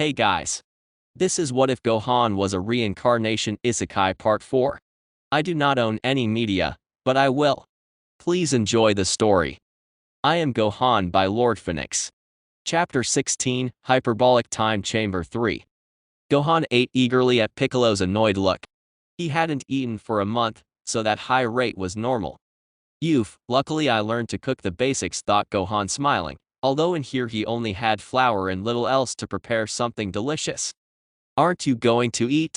Hey guys. This is What If Gohan Was a Reincarnation Isekai Part 4. I do not own any media, but I will. Please enjoy the story. I Am Gohan by Lord Phoenix. Chapter 16, Hyperbolic Time Chamber 3. Gohan ate eagerly at Piccolo's annoyed look. He hadn't eaten for a month, so that high rate was normal. Luckily I learned to cook the basics, thought Gohan smiling, although in here he only had flour and little else to prepare something delicious. Aren't you going to eat?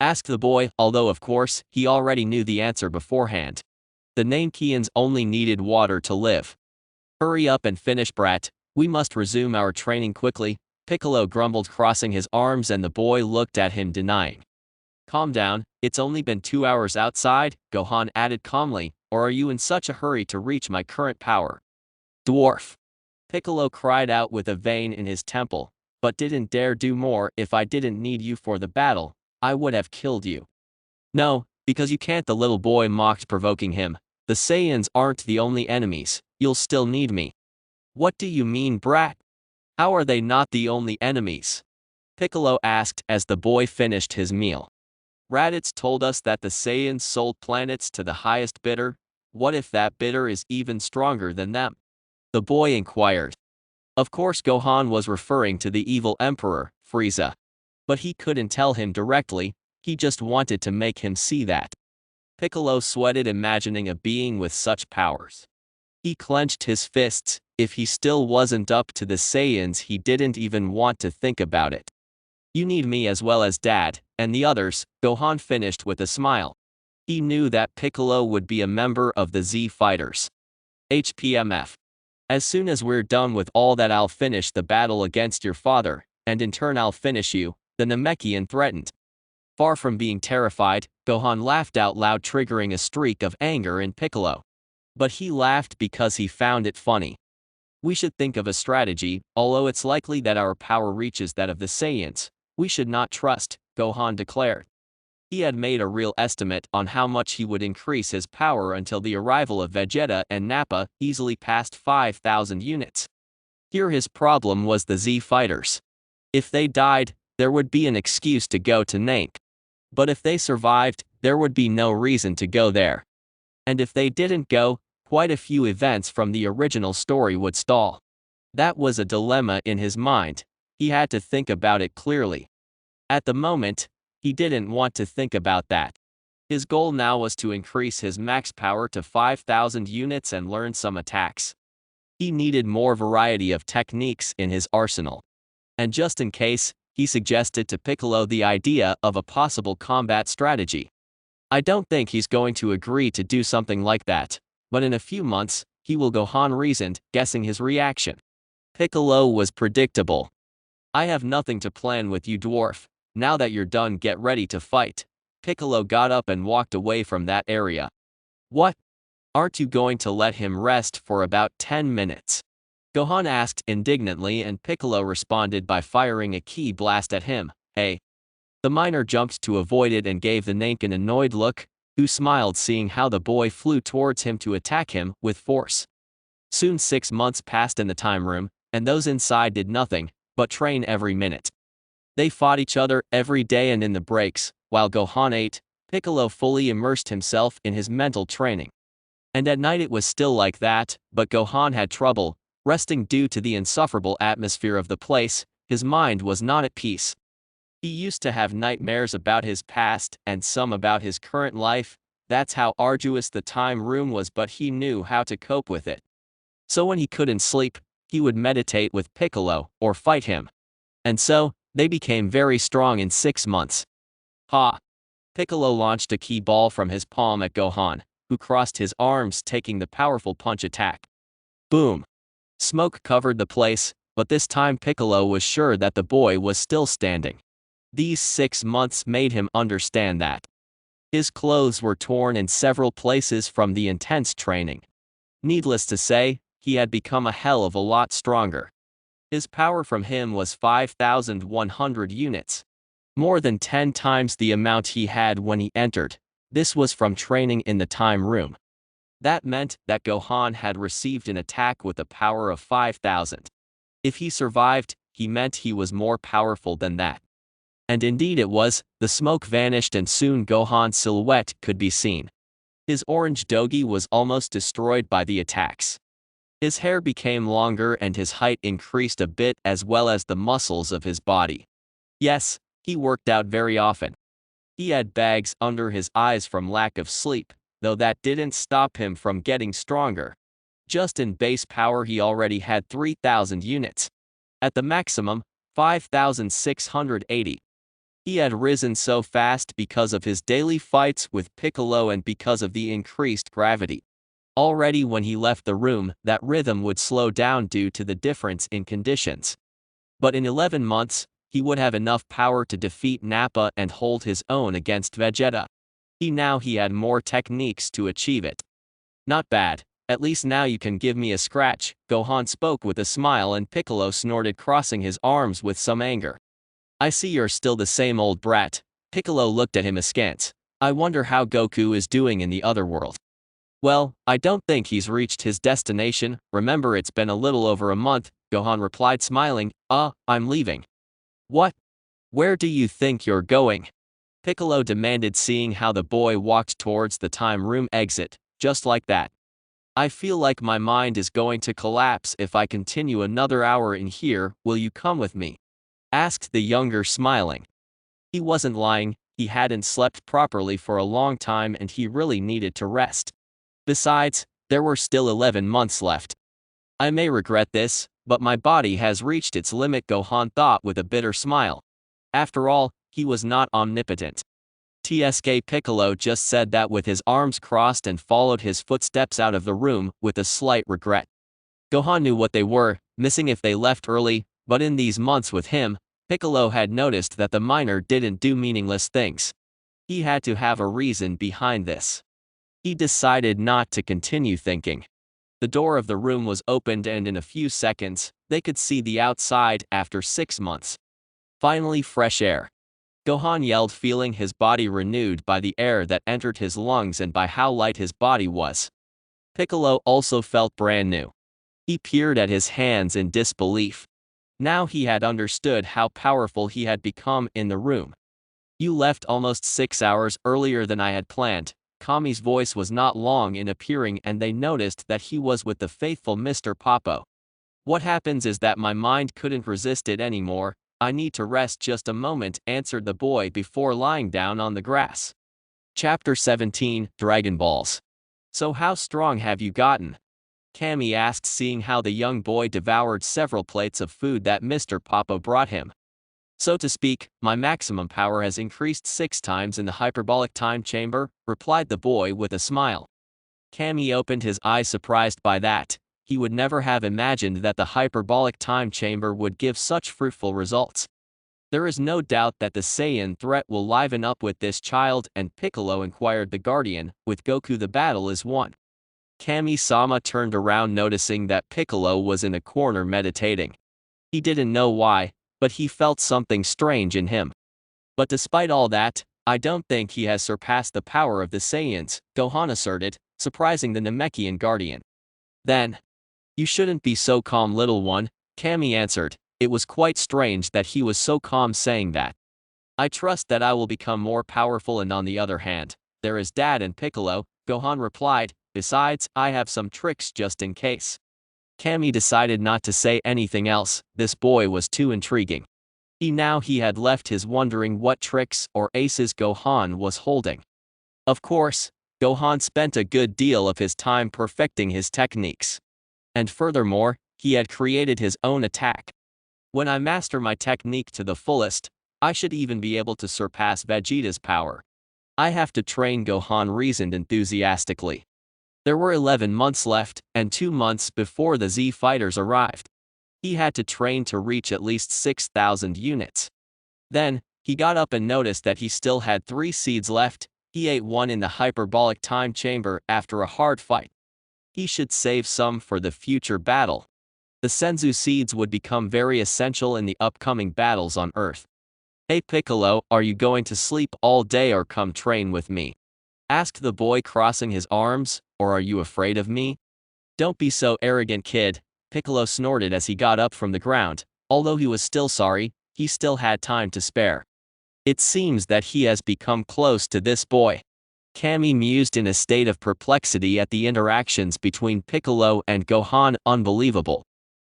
Asked the boy, although of course, he already knew the answer beforehand. The Namekians only needed water to live. Hurry up and finish, brat, we must resume our training quickly, Piccolo grumbled, crossing his arms, and the boy looked at him denying. Calm down, it's only been 2 hours outside, Gohan added calmly, or are you in such a hurry to reach my current power? Dwarf! Piccolo cried out with a vein in his temple, but didn't dare do more. If I didn't need you for the battle, I would have killed you. No, because you can't, the little boy mocked, provoking him. The Saiyans aren't the only enemies, you'll still need me. What do you mean, brat? How are they not the only enemies? Piccolo asked as the boy finished his meal. Raditz told us that the Saiyans sold planets to the highest bidder. What if that bidder is even stronger than them? The boy inquired. Of course Gohan was referring to the evil Emperor, Frieza. But he couldn't tell him directly, he just wanted to make him see that. Piccolo sweated, imagining a being with such powers. He clenched his fists. If he still wasn't up to the Saiyans, he didn't even want to think about it. You need me as well as Dad, and the others, Gohan finished with a smile. He knew that Piccolo would be a member of the Z Fighters. HPMF. As soon as we're done with all that, I'll finish the battle against your father, and in turn I'll finish you, the Namekian threatened. Far from being terrified, Gohan laughed out loud, triggering a streak of anger in Piccolo. But he laughed because he found it funny. We should think of a strategy. Although it's likely that our power reaches that of the Saiyans, we should not trust, Gohan declared. He had made a real estimate on how much he would increase his power until the arrival of Vegeta and Nappa, easily past 5,000 units. Here his problem was the Z Fighters. If they died, there would be an excuse to go to Namek. But if they survived, there would be no reason to go there. And if they didn't go, quite a few events from the original story would stall. That was a dilemma in his mind. He had to think about it clearly. At the moment, he didn't want to think about that. His goal now was to increase his max power to 5,000 units and learn some attacks. He needed more variety of techniques in his arsenal. And just in case, he suggested to Piccolo the idea of a possible combat strategy. I don't think he's going to agree to do something like that, but in a few months, he will, Gohan reasoned, guessing his reaction. Piccolo was predictable. I have nothing to plan with you, dwarf. Now that you're done, get ready to fight. Piccolo got up and walked away from that area. What? Aren't you going to let him rest for about 10 minutes? Gohan asked indignantly, and Piccolo responded by firing a ki blast at him. Hey. The miner jumped to avoid it and gave the Namek an annoyed look, who smiled seeing how the boy flew towards him to attack him with force. Soon 6 months passed in the time room, and those inside did nothing but train every minute. They fought each other every day, and in the breaks, while Gohan ate, Piccolo fully immersed himself in his mental training. And at night it was still like that, but Gohan had trouble resting due to the insufferable atmosphere of the place. His mind was not at peace. He used to have nightmares about his past and some about his current life. That's how arduous the time room was, but he knew how to cope with it. So when he couldn't sleep, he would meditate with Piccolo or fight him. And so, they became very strong in 6 months. Ha! Piccolo launched a ki ball from his palm at Gohan, who crossed his arms, taking the powerful punch attack. Boom! Smoke covered the place, but this time Piccolo was sure that the boy was still standing. These 6 months made him understand that. His clothes were torn in several places from the intense training. Needless to say, he had become a hell of a lot stronger. His power from him was 5,100 units. More than 10 times the amount he had when he entered. This was from training in the time room. That meant that Gohan had received an attack with a power of 5,000. If he survived, he meant he was more powerful than that. And indeed it was. The smoke vanished and soon Gohan's silhouette could be seen. His orange dogi was almost destroyed by the attacks. His hair became longer and his height increased a bit as well as the muscles of his body. Yes, he worked out very often. He had bags under his eyes from lack of sleep, though that didn't stop him from getting stronger. Just in base power he already had 3,000 units. At the maximum, 5,680. He had risen so fast because of his daily fights with Piccolo and because of the increased gravity. Already when he left the room, that rhythm would slow down due to the difference in conditions. But in 11 months, he would have enough power to defeat Nappa and hold his own against Vegeta. He had more techniques to achieve it. Not bad, at least now you can give me a scratch, Gohan spoke with a smile and Piccolo snorted, crossing his arms with some anger. I see you're still the same old brat. Piccolo looked at him askance. I wonder how Goku is doing in the other world. Well, I don't think he's reached his destination. Remember, it's been a little over a month, Gohan replied smiling. I'm leaving. What? Where do you think you're going? Piccolo demanded, seeing how the boy walked towards the time room exit, just like that. I feel like my mind is going to collapse if I continue another hour in here. Will you come with me? Asked the younger, smiling. He wasn't lying, he hadn't slept properly for a long time and he really needed to rest. Besides, there were still 11 months left. I may regret this, but my body has reached its limit, Gohan thought with a bitter smile. After all, he was not omnipotent. TSK Piccolo just said that with his arms crossed and followed his footsteps out of the room with a slight regret. Gohan knew what they were, missing if they left early, but in these months with him, Piccolo had noticed that the miner didn't do meaningless things. He had to have a reason behind this. He decided not to continue thinking. The door of the room was opened and in a few seconds, they could see the outside after 6 months. Finally, fresh air. Gohan yelled, feeling his body renewed by the air that entered his lungs and by how light his body was. Piccolo also felt brand new. He peered at his hands in disbelief. Now he had understood how powerful he had become in the room. You left almost 6 hours earlier than I had planned. Kami's voice was not long in appearing and they noticed that he was with the faithful Mr. Popo. What happens is that my mind couldn't resist it anymore. I need to rest just a moment, answered the boy before lying down on the grass. Chapter 17, Dragon Balls. So how strong have you gotten? Kami asked, seeing how the young boy devoured several plates of food that Mr. Popo brought him. So to speak, my maximum power has increased 6 times in the hyperbolic time chamber, replied the boy with a smile. Kami opened his eyes, surprised by that. He would never have imagined that the hyperbolic time chamber would give such fruitful results. There is no doubt that the Saiyan threat will liven up with this child, and Piccolo inquired the Guardian, with Goku the battle is won. Kami-sama turned around, noticing that Piccolo was in a corner meditating. He didn't know why, but he felt something strange in him. But despite all that, I don't think he has surpassed the power of the Saiyans, Gohan asserted, surprising the Namekian Guardian. Then, you shouldn't be so calm, little one, Kami answered. It was quite strange that he was so calm saying that. I trust that I will become more powerful, and on the other hand, there is Dad and Piccolo, Gohan replied. Besides, I have some tricks just in case. Kami decided not to say anything else. This boy was too intriguing. He had left his wondering what tricks or aces Gohan was holding. Of course, Gohan spent a good deal of his time perfecting his techniques. And furthermore, he had created his own attack. When I master my technique to the fullest, I should even be able to surpass Vegeta's power. I have to train, Gohan reasoned enthusiastically. There were 11 months left, and 2 months before the Z fighters arrived. He had to train to reach at least 6,000 units. Then, he got up and noticed that he still had 3 seeds left. He ate one in the hyperbolic time chamber after a hard fight. He should save some for the future battle. The Senzu seeds would become very essential in the upcoming battles on Earth. Hey Piccolo, are you going to sleep all day or come train with me? Asked the boy, crossing his arms, or are you afraid of me? Don't be so arrogant, kid, Piccolo snorted as he got up from the ground. Although he was still sorry, he still had time to spare. It seems that he has become close to this boy. Kami mused in a state of perplexity at the interactions between Piccolo and Gohan. Unbelievable.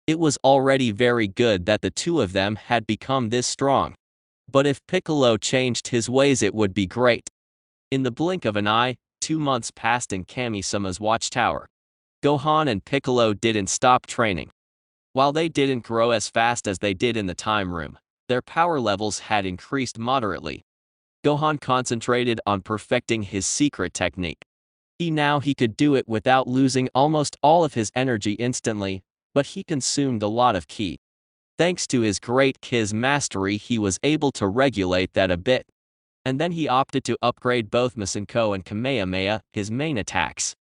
It was already very good that the two of them had become this strong. But if Piccolo changed his ways, it would be great. In the blink of an eye, 2 months passed in Kami-sama's watchtower. Gohan and Piccolo didn't stop training. While they didn't grow as fast as they did in the time room, their power levels had increased moderately. Gohan concentrated on perfecting his secret technique. He could do it without losing almost all of his energy instantly, but he consumed a lot of ki. Thanks to his great Ki's mastery, he was able to regulate that a bit. And then he opted to upgrade both Masenko and Kamehameha, his main attacks.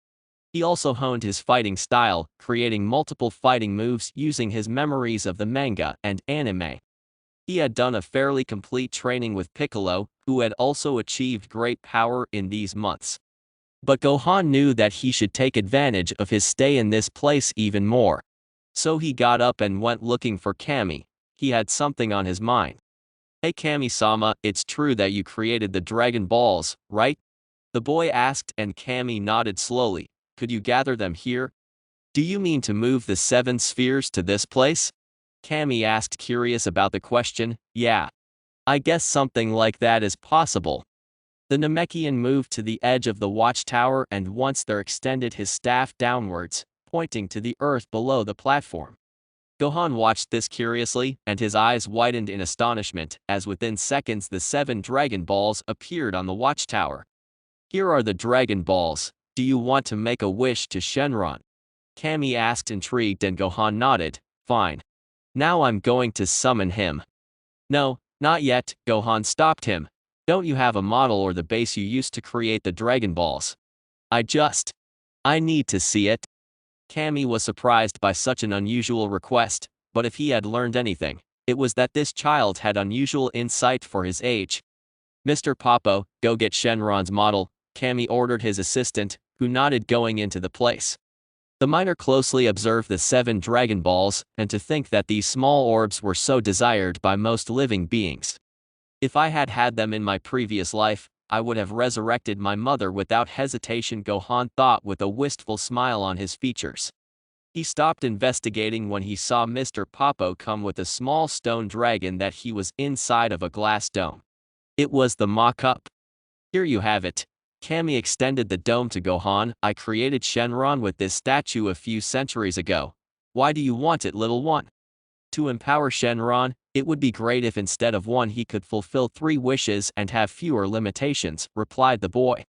He also honed his fighting style, creating multiple fighting moves using his memories of the manga and anime. He had done a fairly complete training with Piccolo, who had also achieved great power in these months. But Gohan knew that he should take advantage of his stay in this place even more. So he got up and went looking for Kami. He had something on his mind. "Hey Kami-sama, it's true that you created the Dragon Balls, right?" the boy asked, and Kami nodded slowly. "Could you gather them here?" "Do you mean to move the 7 spheres to this place?" Kami asked, curious about the question. "Yeah. I guess something like that is possible." The Namekian moved to the edge of the watchtower and once there extended his staff downwards, pointing to the earth below the platform. Gohan watched this curiously, and his eyes widened in astonishment as within seconds the 7 Dragon Balls appeared on the watchtower. "Here are the Dragon Balls. Do you want to make a wish to Shenron?" Kami asked, intrigued, and Gohan nodded. "Fine. Now I'm going to summon him." "No, not yet," Gohan stopped him. "Don't you have a model or the base you used to create the Dragon Balls?" I need to see it." Kami was surprised by such an unusual request, but if he had learned anything, it was that this child had unusual insight for his age. "Mr. Popo, go get Shenron's model," Kami ordered his assistant, who nodded, going into the place. The miner closely observed the 7 Dragon Balls, and to think that these small orbs were so desired by most living beings. "If I had had them in my previous life, I would have resurrected my mother without hesitation," Gohan thought with a wistful smile on his features. He stopped investigating when he saw Mr. Popo come with a small stone dragon that he was inside of a glass dome. It was the mock-up. "Here you have it." Kami extended the dome to Gohan. "I created Shenron with this statue a few centuries ago. Why do you want it, little one?" "To empower Shenron, it would be great if instead of 1 he could fulfill 3 wishes and have fewer limitations," replied the boy.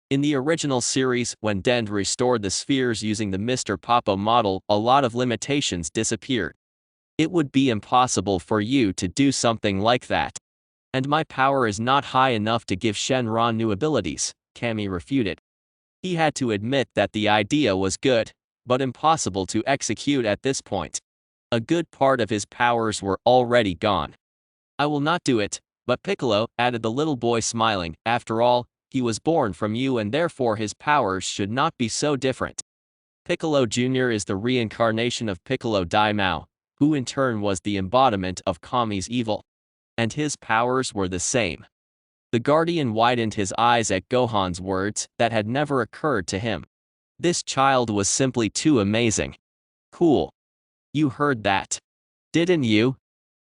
In the original series, when Dend restored the spheres using the Mr. Popo model, a lot of limitations disappeared. "It would be impossible for you to do something like that. And my power is not high enough to give Shenron new abilities," Kami refuted. He had to admit that the idea was good, but impossible to execute at this point. A good part of his powers were already gone. "I will not do it, but Piccolo," added the little boy, smiling, "after all, he was born from you and therefore his powers should not be so different." Piccolo Jr. is the reincarnation of Piccolo Daimao, who in turn was the embodiment of Kami's evil. And his powers were the same. The Guardian widened his eyes at Gohan's words that had never occurred to him. This child was simply too amazing. "Cool. You heard that, didn't you?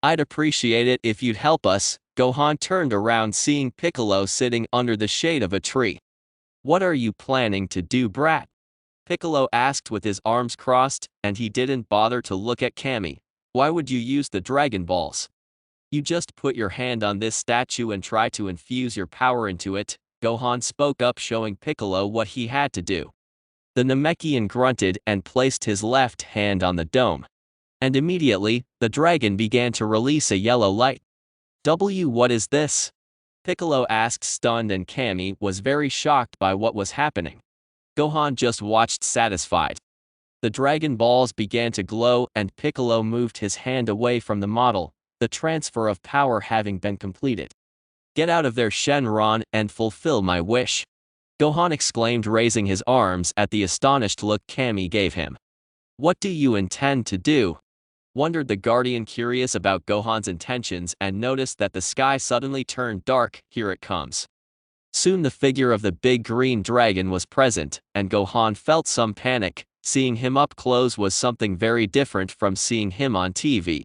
I'd appreciate it if you'd help us." Gohan turned around, seeing Piccolo sitting under the shade of a tree. "What are you planning to do, brat?" Piccolo asked with his arms crossed, and he didn't bother to look at Kami. "Why would you use the Dragon Balls?" "You just put your hand on this statue and try to infuse your power into it," Gohan spoke up, showing Piccolo what he had to do. The Namekian grunted and placed his left hand on the dome. And immediately, the dragon began to release a yellow light. What is this?" Piccolo asked, stunned, and Kami was very shocked by what was happening. Gohan just watched, satisfied. The Dragon Balls began to glow and Piccolo moved his hand away from the model, the transfer of power having been completed. "Get out of there, Shenron, and fulfill my wish," Gohan exclaimed, raising his arms at the astonished look Kami gave him. "What do you intend to do?" wondered the Guardian, curious about Gohan's intentions, and noticed that the sky suddenly turned dark. Here it comes. Soon the figure of the big green dragon was present, and Gohan felt some panic. Seeing him up close was something very different from seeing him on TV.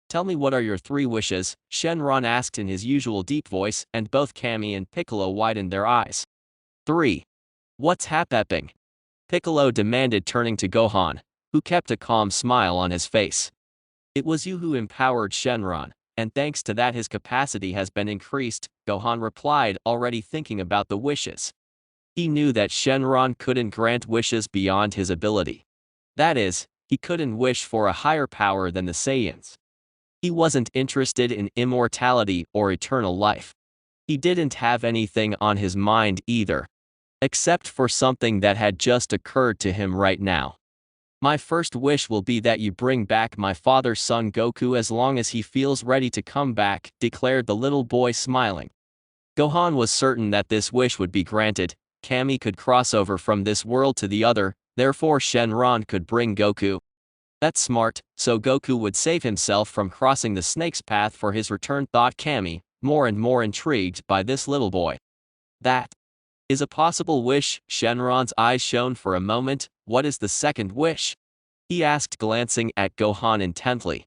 Tell me, what are your 3 wishes? Shenron asked in his usual deep voice, and both Kami and Piccolo widened their eyes. 3. What's happening? Piccolo demanded, turning to Gohan, who kept a calm smile on his face. It was you who empowered Shenron, and thanks to that his capacity has been increased, Gohan replied, already thinking about the wishes. He knew that Shenron couldn't grant wishes beyond his ability. That is, he couldn't wish for a higher power than the Saiyans. He wasn't interested in immortality or eternal life. He didn't have anything on his mind either, except for something that had just occurred to him right now. My first wish will be that you bring back my father's son Goku as long as he feels ready to come back, declared the little boy, smiling. Gohan was certain that this wish would be granted. Kami could cross over from this world to the other, therefore Shenron could bring Goku. That's smart, so Goku would save himself from crossing the snake's path for his return, thought Kami, more and more intrigued by this little boy. That is a possible wish. Shenron's eyes shone for a moment. What is the second wish? He asked, glancing at Gohan intently.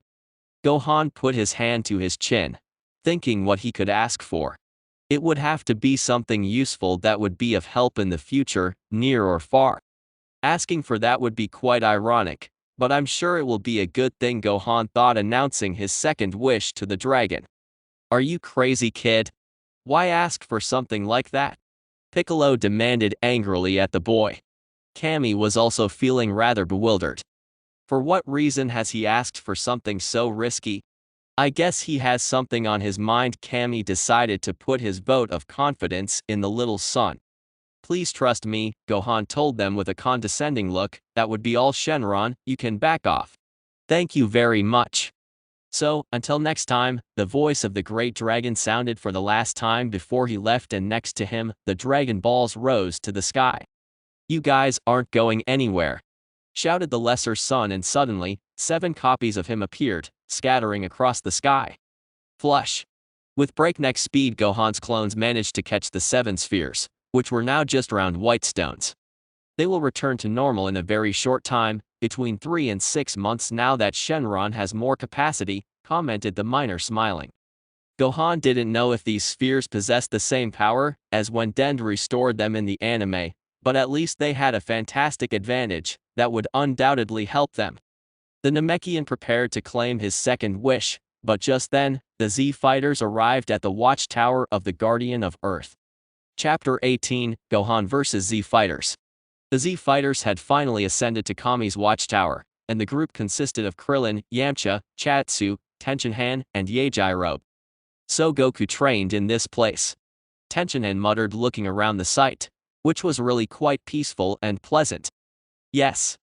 Gohan put his hand to his chin, thinking what he could ask for. It would have to be something useful that would be of help in the future, near or far. Asking for that would be quite ironic, but I'm sure it will be a good thing, Gohan thought, announcing his second wish to the dragon. Are you crazy, kid? Why ask for something like that? Piccolo demanded angrily at the boy. Kami was also feeling rather bewildered. For what reason has he asked for something so risky? I guess he has something on his mind. Kami decided to put his vote of confidence in the little son. Please trust me, Gohan told them with a condescending look. That would be all, Shenron, you can back off. Thank you very much. So, until next time, the voice of the great dragon sounded for the last time before he left, and next to him, the Dragon Balls rose to the sky. You guys aren't going anywhere, shouted the lesser son, and suddenly, 7 copies of him appeared, scattering across the sky. Flush! With breakneck speed, Gohan's clones managed to catch the 7 spheres, which were now just round white stones. They will return to normal in a very short time, between 3 and 6 months, now that Shenron has more capacity, commented the miner, smiling. Gohan didn't know if these spheres possessed the same power as when Dend restored them in the anime, but at least they had a fantastic advantage that would undoubtedly help them. The Namekian prepared to claim his second wish, but just then, the Z fighters arrived at the watchtower of the Guardian of Earth. Chapter 18, Gohan vs. Z fighters. The Z fighters had finally ascended to Kami's watchtower, and the group consisted of Krillin, Yamcha, Chaozu, Tenshinhan, and Yajirobe. So Goku trained in this place. Tenshinhan muttered, looking around the site, which was really quite peaceful and pleasant. Yes,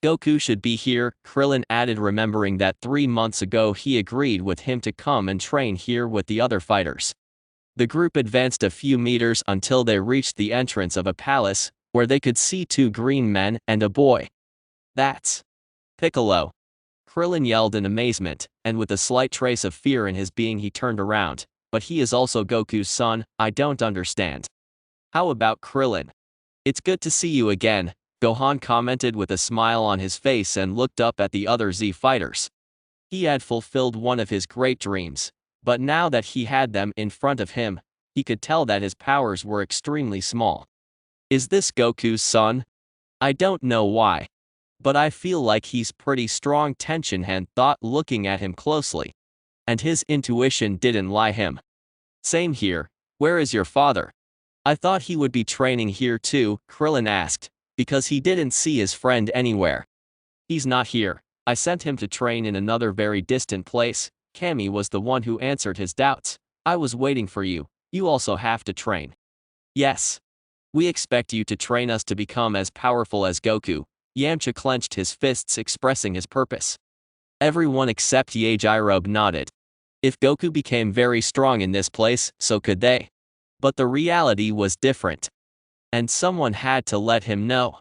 Goku should be here, Krillin added, remembering that 3 months ago he agreed with him to come and train here with the other fighters. The group advanced a few meters until they reached the entrance of a palace, where they could see 2 green men and a boy. That's Piccolo! Krillin yelled in amazement, and with a slight trace of fear in his being he turned around. But he is also Goku's son, I don't understand. How about Krillin? It's good to see you again, Gohan commented with a smile on his face and looked up at the other Z fighters. He had fulfilled one of his great dreams, but now that he had them in front of him, he could tell that his powers were extremely small. Is this Goku's son? I don't know why, but I feel like he's pretty strong, Tenshinhan thought, looking at him closely. And his intuition didn't lie him. Same here. Where is your father? I thought he would be training here too, Krillin asked, because he didn't see his friend anywhere. He's not here. I sent him to train in another very distant place. Kami was the one who answered his doubts. I was waiting for you. You also have to train. Yes. We expect you to train us to become as powerful as Goku. Yamcha clenched his fists, expressing his purpose. Everyone except Yajirobe nodded. If Goku became very strong in this place, so could they. But the reality was different. And someone had to let him know.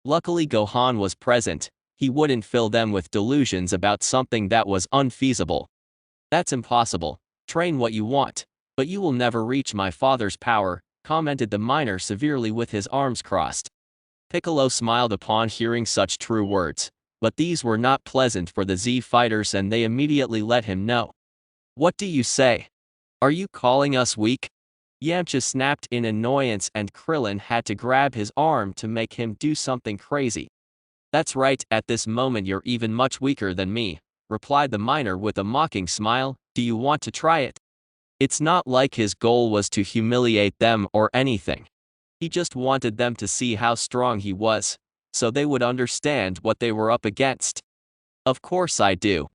Luckily Gohan was present. He wouldn't fill them with delusions about something that was unfeasible. That's impossible. Train what you want, but you will never reach my father's power, commented the miner severely with his arms crossed. Piccolo smiled upon hearing such true words, but these were not pleasant for the Z fighters and they immediately let him know. What do you say? Are you calling us weak? Yamcha snapped in annoyance and Krillin had to grab his arm to make him do something crazy. That's right, at this moment you're even much weaker than me, replied the miner with a mocking smile. Do you want to try it? It's not like his goal was to humiliate them or anything. He just wanted them to see how strong he was, so they would understand what they were up against. Of course I do.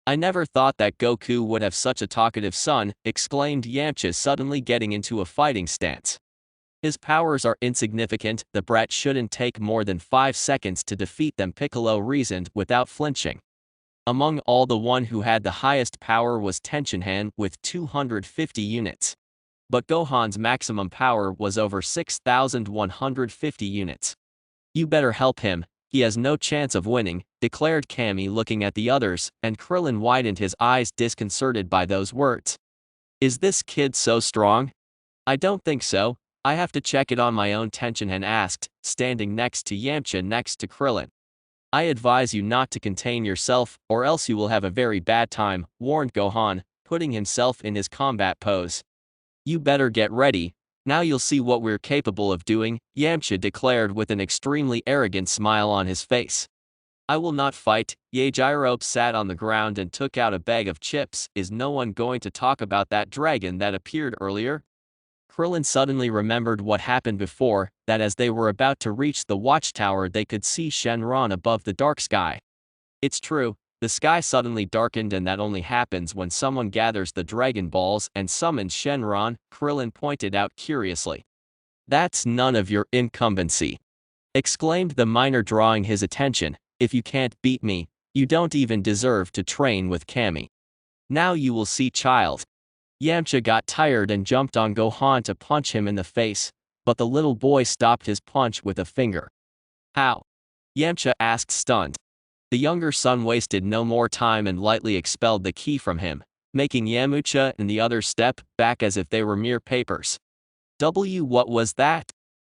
I never thought that Goku would have such a talkative son, exclaimed Yamcha suddenly getting into a fighting stance. His powers are insignificant, the brat shouldn't take more than 5 seconds to defeat them, Piccolo reasoned without flinching. Among all, the one who had the highest power was Tenshinhan with 250 units. But Gohan's maximum power was over 6,150 units. You better help him, he has no chance of winning, declared Kami looking at the others, and Krillin widened his eyes disconcerted by those words. Is this kid so strong? I don't think so. I have to check it on my own, Tenshinhan asked, standing next to Yamcha next to Krillin. I advise you not to contain yourself, or else you will have a very bad time, warned Gohan, putting himself in his combat pose. You better get ready, now you'll see what we're capable of doing, Yamcha declared with an extremely arrogant smile on his face. I will not fight. Yajirobe sat on the ground and took out a bag of chips. Is no one going to talk about that dragon that appeared earlier? Krillin suddenly remembered what happened before, that as they were about to reach the watchtower they could see Shenron above the dark sky. It's true, the sky suddenly darkened and that only happens when someone gathers the Dragon Balls and summons Shenron, Krillin pointed out curiously. That's none of your incumbency, exclaimed the miner drawing his attention. If you can't beat me, you don't even deserve to train with Kami. Now you will see, child. Yamcha got tired and jumped on Gohan to punch him in the face, but the little boy stopped his punch with a finger. How? Yamcha asked stunned. The younger son wasted no more time and lightly expelled the key from him, making Yamcha and the others step back as if they were mere papers. What was that?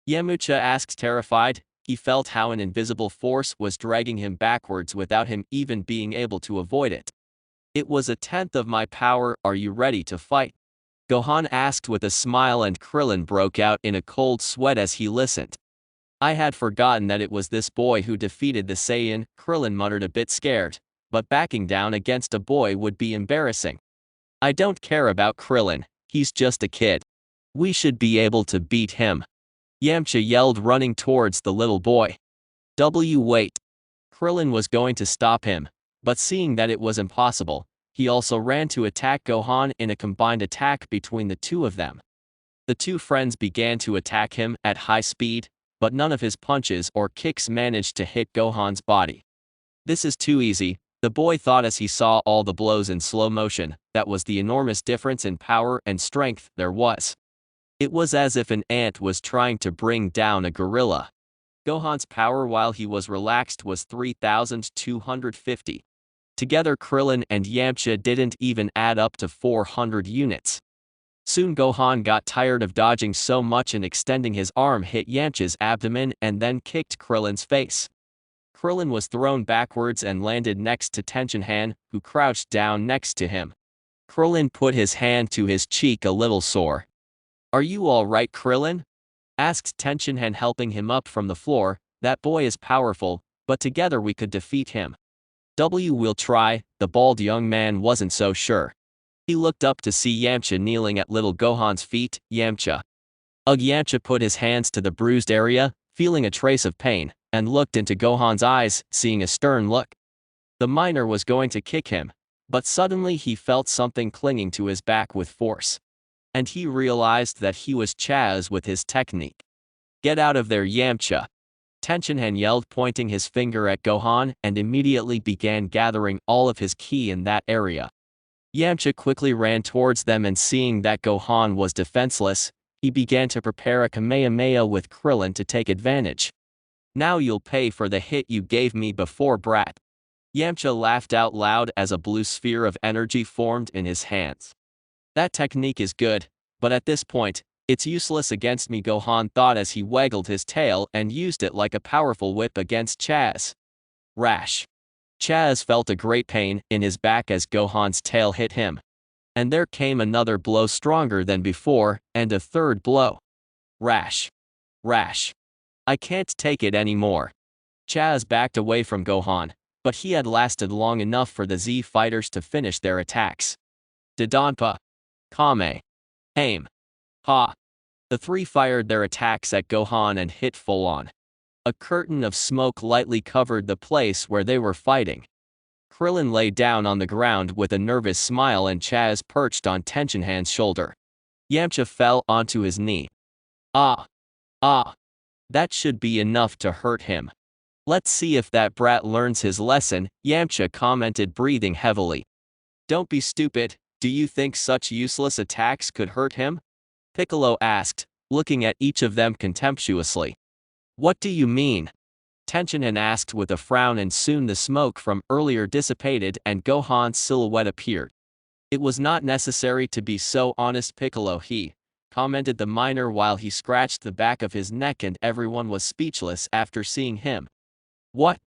Yamcha asked terrified. He felt how an invisible force was dragging him backwards without him even being able to avoid it. It was 1/10 of my power. Are you ready to fight? Gohan asked with a smile and Krillin broke out in a cold sweat as he listened. I had forgotten that it was this boy who defeated the Saiyan, Krillin muttered a bit scared, but backing down against a boy would be embarrassing. I don't care about Krillin, he's just a kid. We should be able to beat him. Yamcha yelled running towards the little boy. Wait. Krillin was going to stop him, but seeing that it was impossible, he also ran to attack Gohan in a combined attack between the two of them. The two friends began to attack him at high speed, but none of his punches or kicks managed to hit Gohan's body. This is too easy, the boy thought as he saw all the blows in slow motion. That was the enormous difference in power and strength there was. It was as if an ant was trying to bring down a gorilla. Gohan's power while he was relaxed was 3,250. Together Krillin and Yamcha didn't even add up to 400 units. Soon Gohan got tired of dodging so much and extending his arm hit Yamcha's abdomen and then kicked Krillin's face. Krillin was thrown backwards and landed next to Tenshinhan, who crouched down next to him. Krillin put his hand to his cheek a little sore. Are you all right, Krillin? Asked Tenshinhan helping him up from the floor. That boy is powerful, but together we could defeat him. We'll try. The bald young man wasn't so sure. He looked up to see Yamcha kneeling at little Gohan's feet. Yamcha. Yamcha put his hands to the bruised area, feeling a trace of pain, and looked into Gohan's eyes, seeing a stern look. The miner was going to kick him, but suddenly he felt something clinging to his back with force. And he realized that he was Chaz with his technique. Get out of there, Yamcha. Tenshinhan yelled, pointing his finger at Gohan, and immediately began gathering all of his ki in that area. Yamcha quickly ran towards them and seeing that Gohan was defenseless, he began to prepare a Kamehameha with Krillin to take advantage. Now you'll pay for the hit you gave me before, brat. Yamcha laughed out loud as a blue sphere of energy formed in his hands. That technique is good, but at this point, it's useless against me, Gohan thought as he waggled his tail and used it like a powerful whip against Chaz. Rash. Chaz felt a great pain in his back as Gohan's tail hit him. And there came another blow stronger than before, and a third blow. Rash. Rash. I can't take it anymore. Chaz backed away from Gohan, but he had lasted long enough for the Z fighters to finish their attacks. Dodonpa. Kame. Aim. Ha. The three fired their attacks at Gohan and hit full on. A curtain of smoke lightly covered the place where they were fighting. Krillin lay down on the ground with a nervous smile and Chaz perched on Tenshinhan's shoulder. Yamcha fell onto his knee. Ah. Ah. That should be enough to hurt him. Let's see if that brat learns his lesson, Yamcha commented, breathing heavily. Don't be stupid, do you think such useless attacks could hurt him? Piccolo asked, looking at each of them contemptuously. What do you mean? Tenshinhan asked with a frown, and soon the smoke from earlier dissipated and Gohan's silhouette appeared. It was not necessary to be so honest, Piccolo, he commented the miner while he scratched the back of his neck, and everyone was speechless after seeing him. What?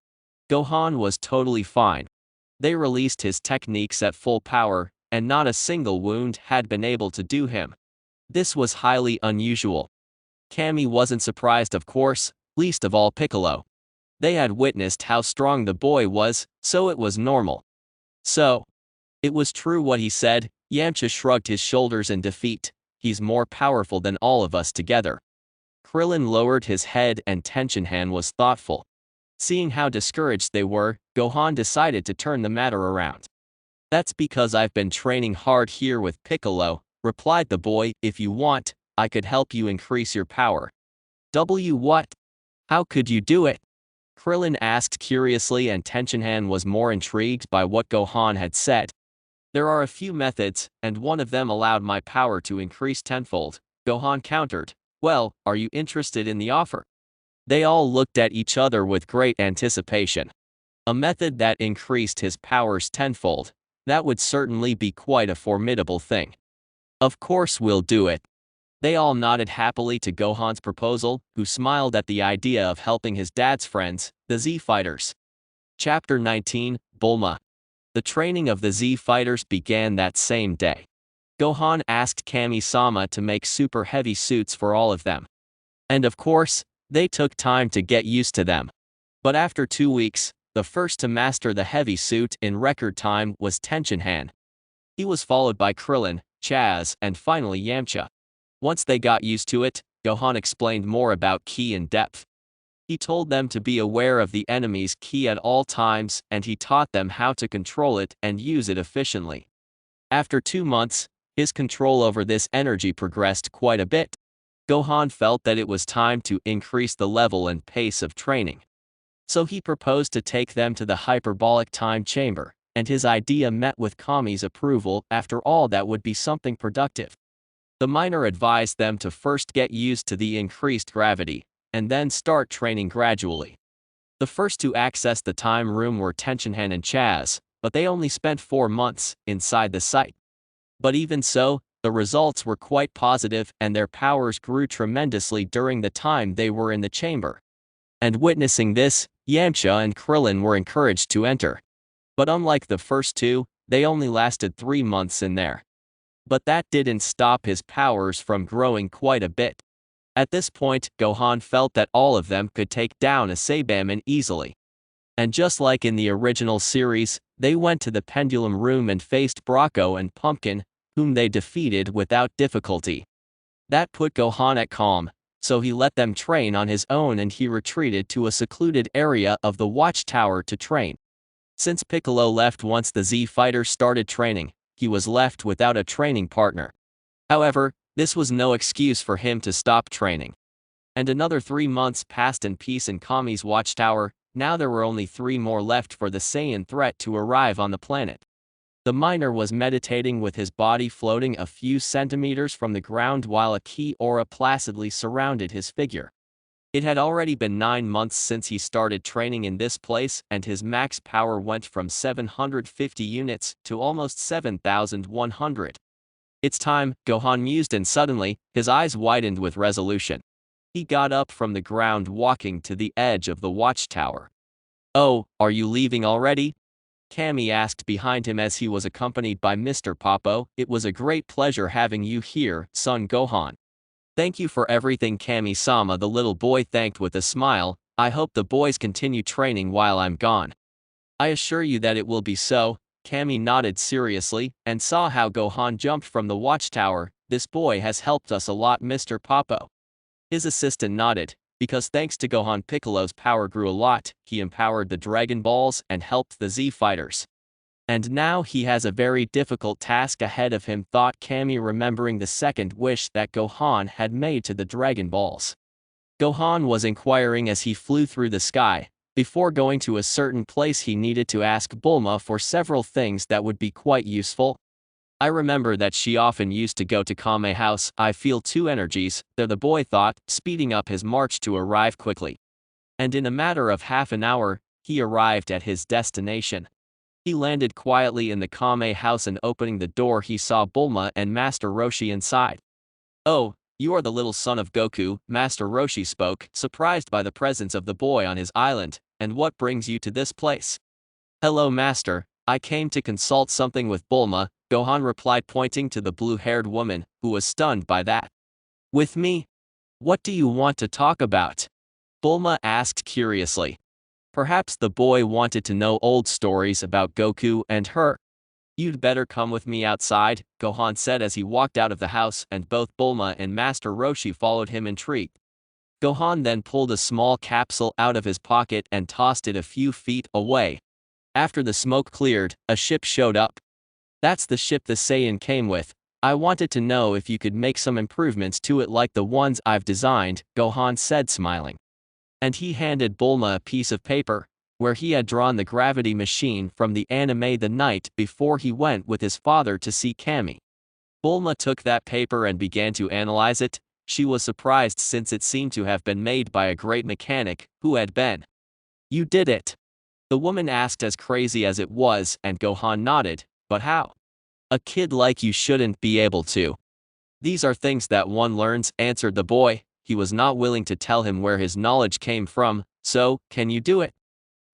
Gohan was totally fine. They released his techniques at full power, and not a single wound had been able to do him. This was highly unusual. Kami wasn't surprised, of course, least of all Piccolo. They had witnessed how strong the boy was, so it was normal. So, it was true what he said. Yamcha shrugged his shoulders in defeat. He's more powerful than all of us together. Krillin lowered his head and Tenshinhan was thoughtful. Seeing how discouraged they were, Gohan decided to turn the matter around. That's because I've been training hard here with Piccolo, replied the boy. If you want, I could help you increase your power. What? How could you do it? Krillin asked curiously, and Tenshinhan was more intrigued by what Gohan had said. There are a few methods, and one of them allowed my power to increase tenfold, Gohan countered. Well, are you interested in the offer? They all looked at each other with great anticipation. A method that increased his powers tenfold, that would certainly be quite a formidable thing. Of course we'll do it. They all nodded happily to Gohan's proposal, who smiled at the idea of helping his dad's friends, the Z Fighters. Chapter 19, Bulma. The training of the Z Fighters began that same day. Gohan asked Kami-sama to make super heavy suits for all of them. And of course, they took time to get used to them. But after 2 weeks, the first to master the heavy suit in record time was Tenshinhan. He was followed by Krillin, Chaz, and finally Yamcha. Once they got used to it, Gohan explained more about ki in depth. He told them to be aware of the enemy's ki at all times, and he taught them how to control it and use it efficiently. After 2 months, his control over this energy progressed quite a bit. Gohan felt that it was time to increase the level and pace of training. So he proposed to take them to the hyperbolic time chamber, and his idea met with Kami's approval. After all, that would be something productive. The miner advised them to first get used to the increased gravity, and then start training gradually. The first to access the time room were Tenshinhan and Chaz, but they only spent 4 months inside the site. But even so, the results were quite positive, and their powers grew tremendously during the time they were in the chamber. And witnessing this, Yamcha and Krillin were encouraged to enter. But unlike the first two, they only lasted 3 months in there. But that didn't stop his powers from growing quite a bit. At this point, Gohan felt that all of them could take down a Saibaman easily. And just like in the original series, they went to the pendulum room and faced Braco and Pumpkin, whom they defeated without difficulty. That put Gohan at calm, so he let them train on his own and he retreated to a secluded area of the watchtower to train. Since Piccolo left once the Z fighters started training, he was left without a training partner. However, this was no excuse for him to stop training. And another 3 months passed in peace in Kami's watchtower. Now there were only 3 more left for the Saiyan threat to arrive on the planet. The miner was meditating with his body floating a few centimeters from the ground while a ki aura placidly surrounded his figure. It had already been 9 months since he started training in this place, and his max power went from 750 units to almost 7,100. It's time, Gohan mused, and suddenly, his eyes widened with resolution. He got up from the ground, walking to the edge of the watchtower. "Oh, are you leaving already?" Kami asked behind him as he was accompanied by Mr. Popo. "It was a great pleasure having you here, son Gohan." "Thank you for everything, Kami-sama," the little boy thanked with a smile. "I hope the boys continue training while I'm gone." "I assure you that it will be so." Kami nodded seriously, and saw how Gohan jumped from the watchtower. "This boy has helped us a lot, Mr. Popo." His assistant nodded, because thanks to Gohan, Piccolo's power grew a lot. He empowered the Dragon Balls and helped the Z fighters. And now he has a very difficult task ahead of him, thought Kami, remembering the second wish that Gohan had made to the Dragon Balls. Gohan was inquiring as he flew through the sky. Before going to a certain place, he needed to ask Bulma for several things that would be quite useful. "I remember that she often used to go to Kame House. I feel two energies there," the boy thought, speeding up his march to arrive quickly. And in a matter of half an hour, he arrived at his destination. He landed quietly in the Kame house, and opening the door he saw Bulma and Master Roshi inside. "Oh, you are the little son of Goku," Master Roshi spoke, surprised by the presence of the boy on his island. "And what brings you to this place?" "Hello, Master. I came to consult something with Bulma," Gohan replied, pointing to the blue-haired woman, who was stunned by that. "With me? What do you want to talk about?" Bulma asked curiously. Perhaps the boy wanted to know old stories about Goku and her. "You'd better come with me outside," Gohan said as he walked out of the house, and both Bulma and Master Roshi followed him intrigued. Gohan then pulled a small capsule out of his pocket and tossed it a few feet away. After the smoke cleared, a ship showed up. "That's the ship the Saiyan came with. I wanted to know if you could make some improvements to it like the ones I've designed," Gohan said, smiling. And he handed Bulma a piece of paper, where he had drawn the gravity machine from the anime the night before he went with his father to see Kami. Bulma took that paper and began to analyze it. She was surprised, since it seemed to have been made by a great mechanic. "Who had been?" "You did it?" the woman asked, as crazy as it was, and Gohan nodded. "But how? A kid like you shouldn't be able to." "These are things that one learns," answered the boy. He was not willing to tell him where his knowledge came from. "So, can you do it?"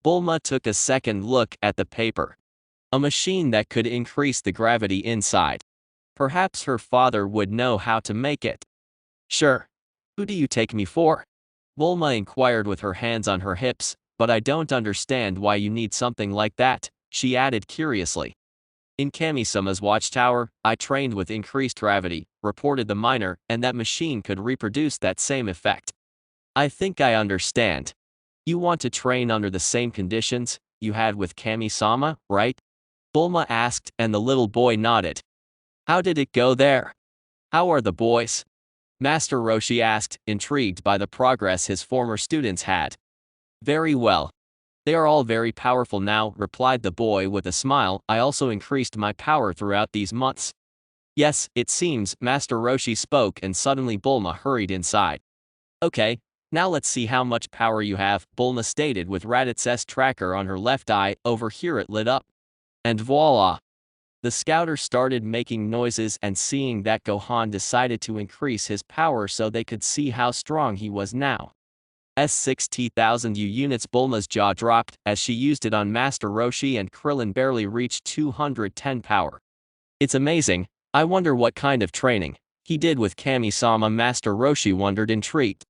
Bulma took a second look at the paper. A machine that could increase the gravity inside. Perhaps her father would know how to make it. "Sure. Who do you take me for?" Bulma inquired with her hands on her hips. "But I don't understand why you need something like that," she added curiously. "In Kami-sama's watchtower, I trained with increased gravity," reported the miner, "and that machine could reproduce that same effect." "I think I understand. You want to train under the same conditions you had with Kami-sama, right?" Bulma asked, and the little boy nodded. "How did it go there? How are the boys?" Master Roshi asked, intrigued by the progress his former students had. "Very well. They are all very powerful now," replied the boy with a smile. "I also increased my power throughout these months." "Yes, it seems," Master Roshi spoke, and suddenly Bulma hurried inside. "Okay, now let's see how much power you have," Bulma stated, with Raditz tracker on her left eye. Over here it lit up. And voila! The scouter started making noises, and seeing that Gohan decided to increase his power so they could see how strong he was now. S60,000 U units. Bulma's jaw dropped as she used it on Master Roshi, and Krillin barely reached 210 power. "It's amazing. I wonder what kind of training he did with Kami-sama," Master Roshi wondered, intrigued.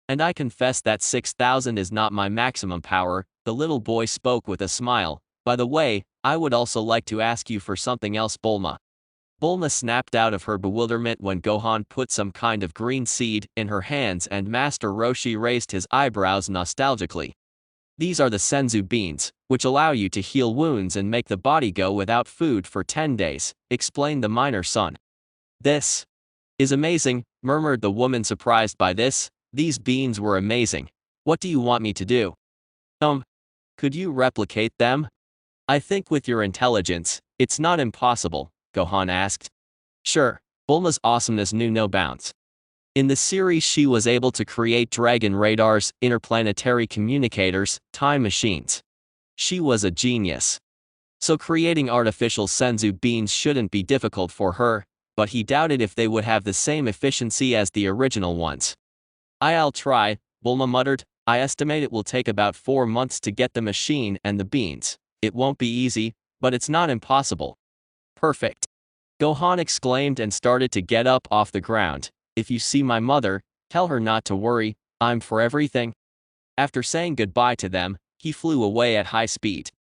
"And I confess that 6,000 is not my maximum power," the little boy spoke with a smile. "By the way, I would also like to ask you for something else, Bulma." Bulma snapped out of her bewilderment when Gohan put some kind of green seed in her hands, and Master Roshi raised his eyebrows nostalgically. "These are the senzu beans, which allow you to heal wounds and make the body go without food for 10 days, explained the miner's son. "This is amazing," murmured the woman, surprised by this. "These beans were amazing. What do you want me to do?" Could you replicate them?" "I think with your intelligence, it's not impossible," Gohan asked. "Sure." Bulma's awesomeness knew no bounds. In the series she was able to create dragon radars, interplanetary communicators, time machines. She was a genius. So creating artificial senzu beans shouldn't be difficult for her, but he doubted if they would have the same efficiency as the original ones. "I'll try," Bulma muttered. "I estimate it will take about 4 months to get the machine and the beans. It won't be easy, but it's not impossible." "Perfect," Gohan exclaimed and started to get up off the ground. "If you see my mother, tell her not to worry, I'm for everything." After saying goodbye to them, he flew away at high speed.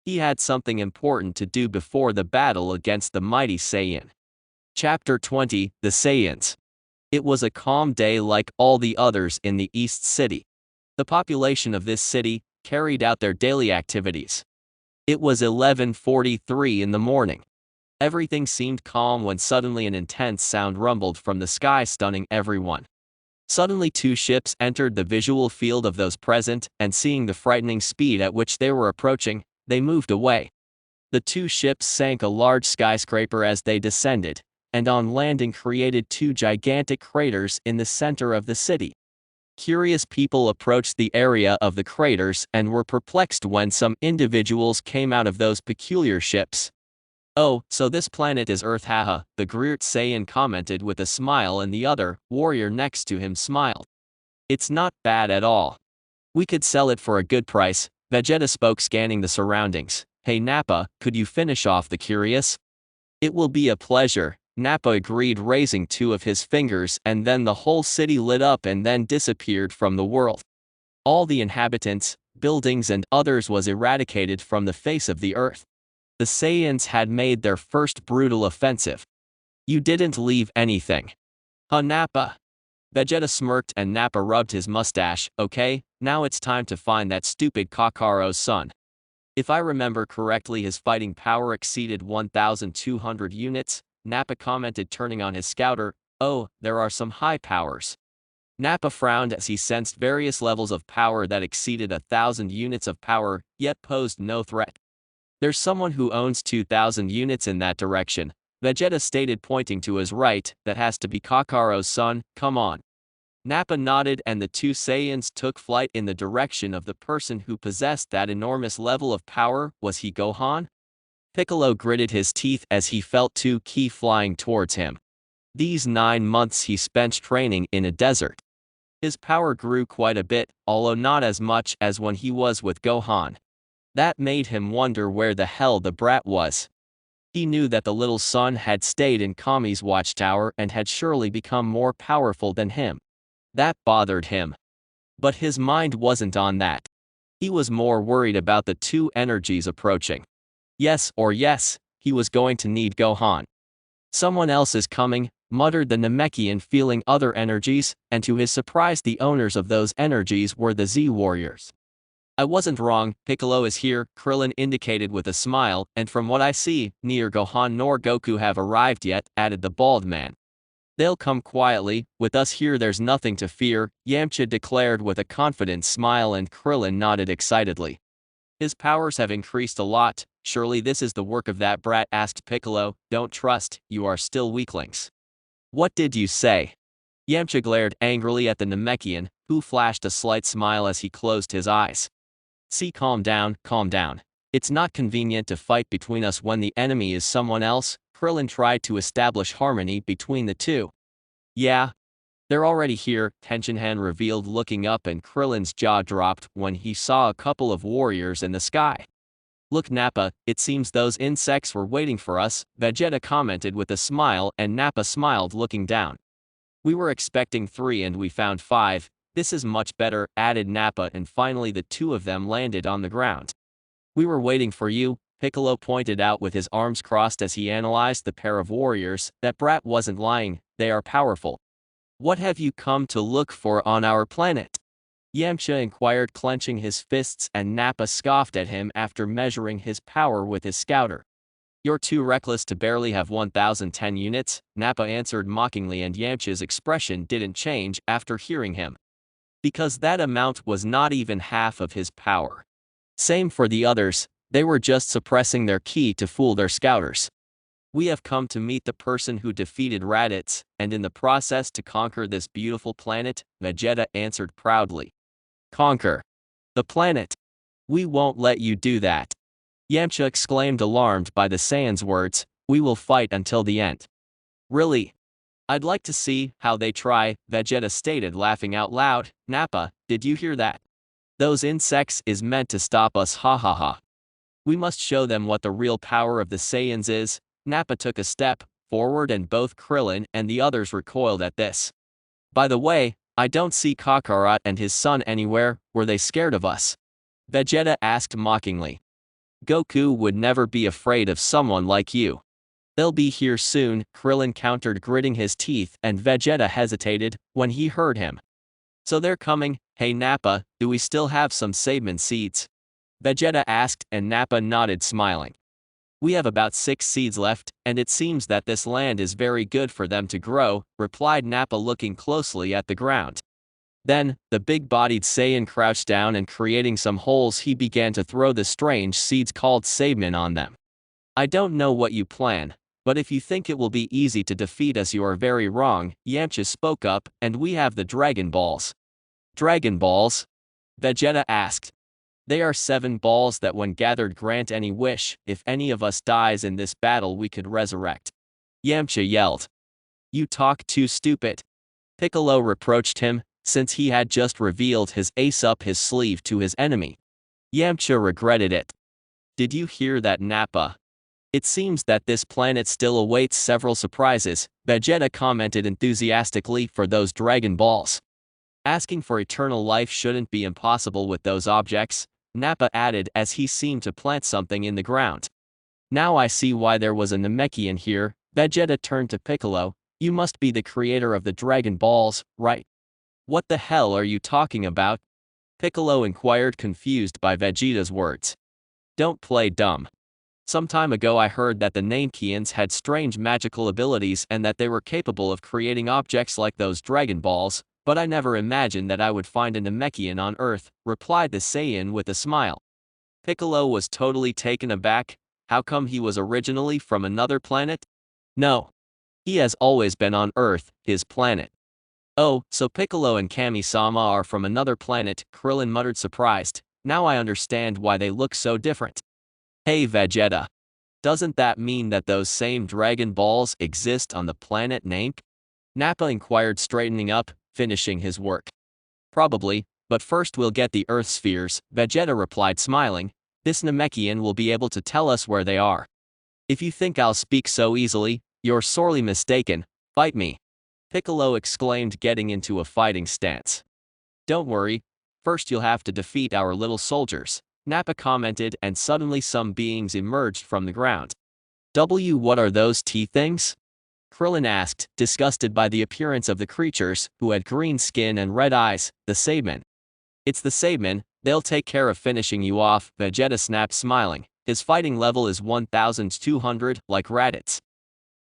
He had something important to do before the battle against the mighty Saiyan. Chapter 20, The Saiyans. It was a calm day like all the others in the East City. The population of this city carried out their daily activities. It was 11:43 in the morning. Everything seemed calm when suddenly an intense sound rumbled from the sky, stunning everyone. Suddenly 2 ships entered the visual field of those present, and seeing the frightening speed at which they were approaching, they moved away. The 2 ships sank a large skyscraper as they descended, and on landing created 2 gigantic craters in the center of the city. Curious people approached the area of the craters and were perplexed when some individuals came out of those peculiar ships. "Oh, so this planet is Earth, haha," the Great Saiyan commented with a smile, and the other warrior next to him smiled. "It's not bad at all. We could sell it for a good price," Vegeta spoke, scanning the surroundings. "Hey Nappa, could you finish off the curious?" "It will be a pleasure," Nappa agreed, raising 2 of his fingers, and then the whole city lit up and then disappeared from the world. All the inhabitants, buildings and others was eradicated from the face of the earth. The Saiyans had made their first brutal offensive. "You didn't leave anything, huh Nappa?" Vegeta smirked and Nappa rubbed his mustache. "Okay, now it's time to find that stupid Kakaro's son. If I remember correctly, his fighting power exceeded 1,200 units, Nappa commented, turning on his scouter. "Oh, there are some high powers." Nappa frowned as he sensed various levels of power that exceeded 1,000 units of power, yet posed no threat. "There's someone who owns 2,000 units in that direction," Vegeta stated, pointing to his right. "That has to be Kakaro's son, come on." Nappa nodded and the 2 Saiyans took flight in the direction of the person who possessed that enormous level of power. Was he Gohan? Piccolo gritted his teeth as he felt 2 Ki flying towards him. These 9 months he spent training in a desert. His power grew quite a bit, although not as much as when he was with Gohan. That made him wonder where the hell the brat was. He knew that the little son had stayed in Kami's watchtower and had surely become more powerful than him. That bothered him. But his mind wasn't on that. He was more worried about the 2 energies approaching. Yes, he was going to need Gohan. "Someone else is coming," muttered the Namekian, feeling other energies, and to his surprise the owners of those energies were the Z warriors. "I wasn't wrong, Piccolo is here," Krillin indicated with a smile, "and from what I see, neither Gohan nor Goku have arrived yet," added the bald man. "They'll come quietly, with us here there's nothing to fear," Yamcha declared with a confident smile, and Krillin nodded excitedly. "His powers have increased a lot, surely this is the work of that brat?" asked Piccolo. "Don't trust, you are still weaklings." "What did you say?" Yamcha glared angrily at the Namekian, who flashed a slight smile as he closed his eyes. "See, calm down, calm down. It's not convenient to fight between us when the enemy is someone else." Krillin tried to establish harmony between the 2. "Yeah, they're already here," Tenshinhan revealed, looking up, and Krillin's jaw dropped when he saw a couple of warriors in the sky. "Look Nappa, it seems those insects were waiting for us," Vegeta commented with a smile, and Nappa smiled, looking down. "We were expecting 3 and we found 5. This is much better," added Nappa, and finally the 2 of them landed on the ground. "We were waiting for you," Piccolo pointed out with his arms crossed as he analyzed the pair of warriors. "That brat wasn't lying, they are powerful." "What have you come to look for on our planet?" Yamcha inquired, clenching his fists, and Nappa scoffed at him after measuring his power with his scouter. "You're too reckless to barely have 1,010 units, Nappa answered mockingly, and Yamcha's expression didn't change after hearing him. Because that amount was not even half of his power. Same for the others, they were just suppressing their ki to fool their scouters. We have come to meet the person who defeated Raditz, and in the process to conquer this beautiful planet, Vegeta answered proudly. Conquer the planet? We won't let you do that. Yamcha exclaimed, alarmed by the Saiyan's words. We will fight until the end. Really? I'd like to see how they try, Vegeta stated, laughing out loud. Nappa, did you hear that? Those insects is meant to stop us, ha ha ha. We must show them what the real power of the Saiyans is. Nappa took a step forward and both Krillin and the others recoiled at this. By the way, I don't see Kakarot and his son anywhere. Were they scared of us? Vegeta asked mockingly. Goku would never be afraid of someone like you. They'll be here soon, Krillin countered, gritting his teeth, and Vegeta hesitated when he heard him. So they're coming. Hey Nappa, do we still have some Saiyaman seeds? Vegeta asked, and Nappa nodded, smiling. We have about 6 seeds left, and it seems that this land is very good for them to grow, replied Nappa, looking closely at the ground. Then, the big-bodied Saiyan crouched down and, creating some holes, he began to throw the strange seeds called Saiyaman on them. I don't know what you plan, but if you think it will be easy to defeat us, you are very wrong, Yamcha spoke up, and we have the Dragon Balls. Dragon Balls? Vegeta asked. They are 7 balls that when gathered grant any wish. If any of us dies in this battle, we could resurrect. Yamcha yelled. You talk too stupid. Piccolo reproached him, since he had just revealed his ace up his sleeve to his enemy. Yamcha regretted it. Did you hear that, Nappa? It seems that this planet still awaits several surprises, Vegeta commented enthusiastically. For those Dragon Balls. Asking for eternal life shouldn't be impossible with those objects, Nappa added as he seemed to plant something in the ground. Now I see why there was a Namekian here. Vegeta turned to Piccolo. You must be the creator of the Dragon Balls, right? What the hell are you talking about? Piccolo inquired, confused by Vegeta's words. Don't play dumb. Some time ago I heard that the Namekians had strange magical abilities and that they were capable of creating objects like those Dragon Balls, but I never imagined that I would find a Namekian on Earth, replied the Saiyan with a smile. Piccolo was totally taken aback. How come he was originally from another planet? No. He has always been on Earth, his planet. Oh, so Piccolo and Kami-sama are from another planet, Krillin muttered, surprised. Now I understand why they look so different. Hey Vegeta. Doesn't that mean that those same Dragon Balls exist on the planet Namek? Nappa inquired, straightening up, finishing his work. Probably, but first we'll get the Earth spheres, Vegeta replied, smiling. This Namekian will be able to tell us where they are. If you think I'll speak so easily, you're sorely mistaken. Fight me. Piccolo exclaimed, getting into a fighting stance. Don't worry, first you'll have to defeat our little soldiers, Nappa commented, and suddenly some beings emerged from the ground. What are those tea things? Krillin asked, disgusted by the appearance of the creatures, who had green skin and red eyes. The Saiyaman. It's the Saiyaman, they'll take care of finishing you off, Vegeta snapped, smiling. His fighting level is 1200, like Raditz.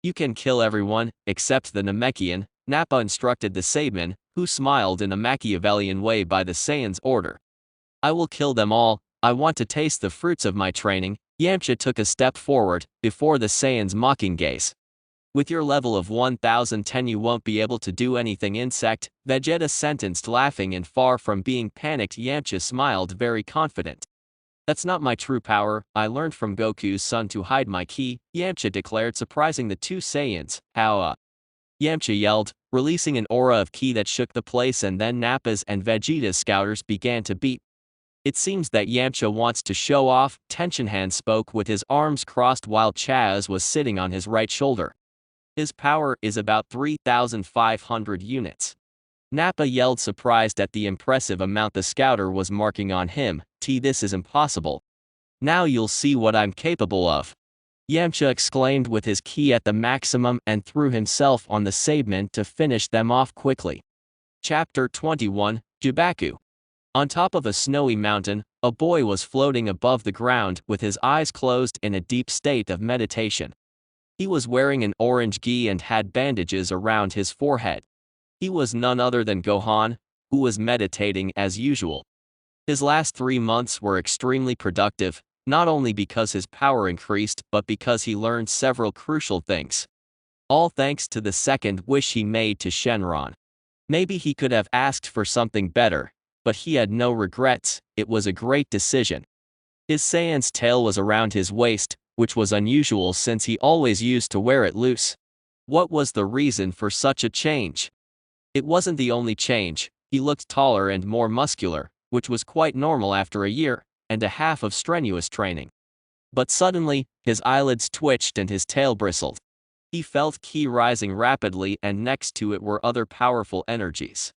You can kill everyone, except the Namekian, Nappa instructed the Saiyaman, who smiled in a Machiavellian way by the Saiyan's order. I will kill them all. I want to taste the fruits of my training. Yamcha took a step forward, before the Saiyan's mocking gaze. With your level of 1010 you won't be able to do anything, insect, Vegeta sentenced, laughing, and far from being panicked Yamcha smiled, very confident. That's not my true power. I learned from Goku's son to hide my ki, Yamcha declared, surprising the two Saiyans. How Yamcha yelled, releasing an aura of ki that shook the place, and then Nappa's and Vegeta's scouters began to beat. It seems that Yamcha wants to show off, Tenshinhan spoke with his arms crossed while Chaz was sitting on his right shoulder. His power is about 3,500 units. Nappa yelled, surprised at the impressive amount the scouter was marking on him. This is impossible. Now you'll see what I'm capable of. Yamcha exclaimed with his ki at the maximum and threw himself on the Saiyaman to finish them off quickly. Chapter 21, Jibaku. On top of a snowy mountain, a boy was floating above the ground with his eyes closed in a deep state of meditation. He was wearing an orange gi and had bandages around his forehead. He was none other than Gohan, who was meditating as usual. His last 3 months were extremely productive, Not only because his power increased but because he learned several crucial things. All thanks to the second wish he made to Shenron. Maybe he could have asked for something better, but he had no regrets. It was a great decision. His Saiyan's tail was around his waist, which was unusual since he always used to wear it loose. What was the reason for such a change? It wasn't the only change. He looked taller and more muscular, which was quite normal after a year and a half of strenuous training. But suddenly, his eyelids twitched and his tail bristled. He felt ki rising rapidly, and next to it were other powerful energies.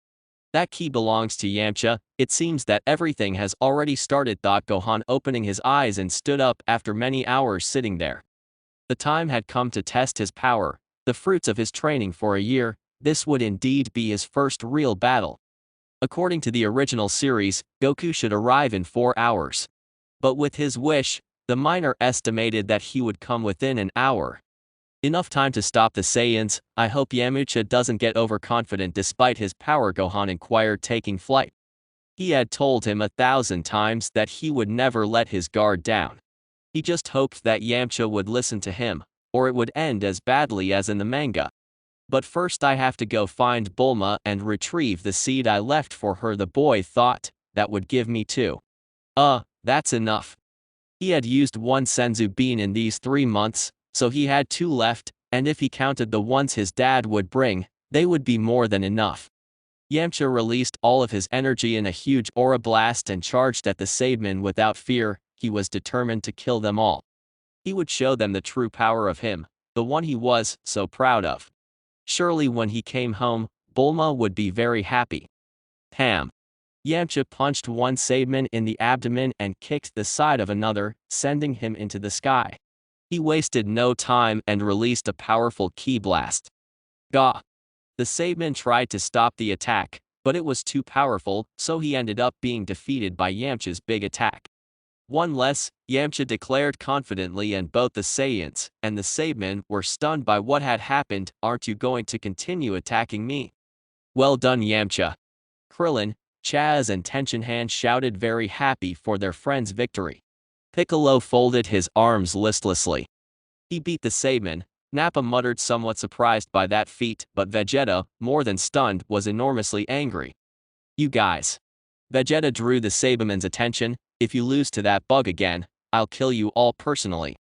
That ki belongs to Yamcha. It seems that everything has already started, thought Gohan, opening his eyes and stood up after many hours sitting there. The time had come to test his power, the fruits of his training for a year. This would indeed be his first real battle. According to the original series, Goku should arrive in 4 hours. But with his wish, the miner estimated that he would come within an hour. Enough time to stop the Saiyans. I hope Yamcha doesn't get overconfident despite his power, Gohan inquired, taking flight. He had told him 1,000 times that he would never let his guard down. He just hoped that Yamcha would listen to him, or it would end as badly as in the manga. But first I have to go find Bulma and retrieve the seed I left for her, the boy thought. That would give me 2. That's enough. He had used 1 senzu bean in these 3 months, so he had 2 left, and if he counted the ones his dad would bring, they would be more than enough. Yamcha released all of his energy in a huge aura blast and charged at the Saiyamen without fear. He was determined to kill them all. He would show them the true power of him, the one he was so proud of. Surely when he came home, Bulma would be very happy. Pam. Yamcha punched one Saiyaman in the abdomen and kicked the side of another, sending him into the sky. He wasted no time and released a powerful ki blast. Gah! The Saiyaman tried to stop the attack, but it was too powerful, so he ended up being defeated by Yamcha's big attack. 1 less, Yamcha declared confidently, and both the Saiyans and the Saiyaman were stunned by what had happened. Aren't you going to continue attacking me? Well done, Yamcha. Krillin, Chaz and Tenshinhan shouted, very happy for their friend's victory. Piccolo folded his arms listlessly. He beat the Saiyaman. Nappa muttered, somewhat surprised by that feat, but Vegeta, more than stunned, was enormously angry. You guys. Vegeta drew the Saiyaman's attention. If you lose to that bug again, I'll kill you all personally.